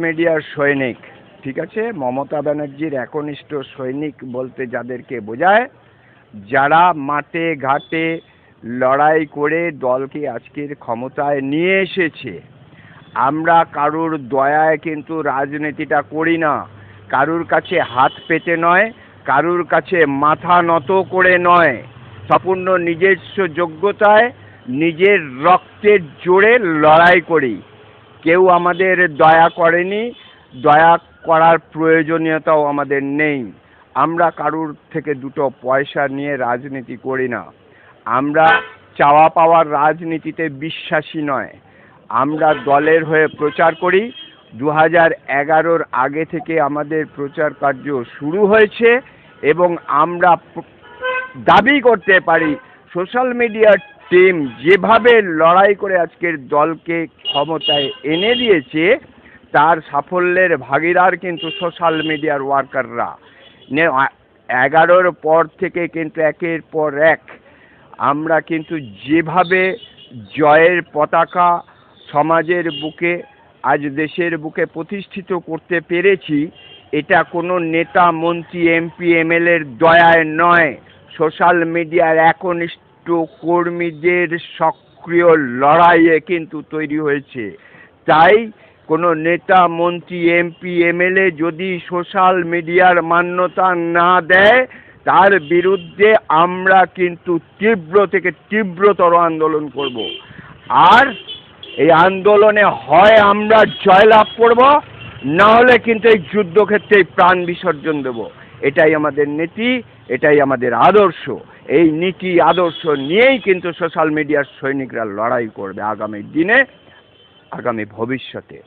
মিডিয়ার সৈনিক, ঠিক আছে, মমতা ব্যানার্জির একনিষ্ঠ সৈনিক বলতে যাদেরকে বোঝায়, যারা মাঠে ঘাটে লড়াই করে দলকে আজকের ক্ষমতায় নিয়ে এসেছে। আমরা কারুর দয়ায় কিন্তু রাজনীতিটা করি না, কারুর কাছে হাত পেতে নয়, কারুর কাছে মাথা নত করে নয়, সম্পূর্ণ নিজস্ব যোগ্যতায় নিজের রক্তের জোরে লড়াই করি। কেউ আমাদের দয়া করেনি, দয়া করার প্রয়োজনীয়তাও আমাদের নেই। আমরা কারুর থেকে দুটো পয়সা নিয়ে রাজনীতি করি না, আমরা চাওয়া পাওয়ার রাজনীতিতে বিশ্বাসী নয়। আমরা দলের হয়ে প্রচার করি। 2011-র আগে থেকে আমাদের প্রচার কার্য শুরু হয়েছে এবং আমরা দাবি করতে পারি সোশ্যাল মিডিয়ার টিম যেভাবে লড়াই করে আজকের দলকে ক্ষমতায় এনে দিয়েছে, তার সাফল্যের ভাগীদার কিন্তু সোশ্যাল মিডিয়ার ওয়ার্কাররা। 11-র পর থেকে কিন্তু একের পর এক আমরা কিন্তু যেভাবে জয়ের পতাকা সমাজের বুকে, আজ দেশের বুকে প্রতিষ্ঠিত করতে পেরেছি, এটা কোনো নেতা মন্ত্রী এমপি এমএলএর দয়ায় নয়, সোশ্যাল মিডিয়ার একনিষ্ঠ কর্মীদের সক্রিয় লড়াইয়ে কিন্তু তৈরি হয়েছে। তাই কোনো নেতা মন্ত্রী এমপি এমএলএ যদি সোশ্যাল মিডিয়ার মান্যতা না দেয়, তার বিরুদ্ধে আমরা কিন্তু তীব্র থেকে তীব্রতর আন্দোলন করব। আর এই আন্দোলনে হয় আমরা জয়লাভ করব, না হলে কিন্তু এই যুদ্ধক্ষেত্রে প্রাণ বিসর্জন দেব। এটাই আমাদের নীতি, এটাই আমাদের আদর্শ। এই নীতি আদর্শ নিয়েই কিন্তু সোশ্যাল মিডিয়ার সৈনিকরা লড়াই করবে আগামী দিনে, আগামী ভবিষ্যতে।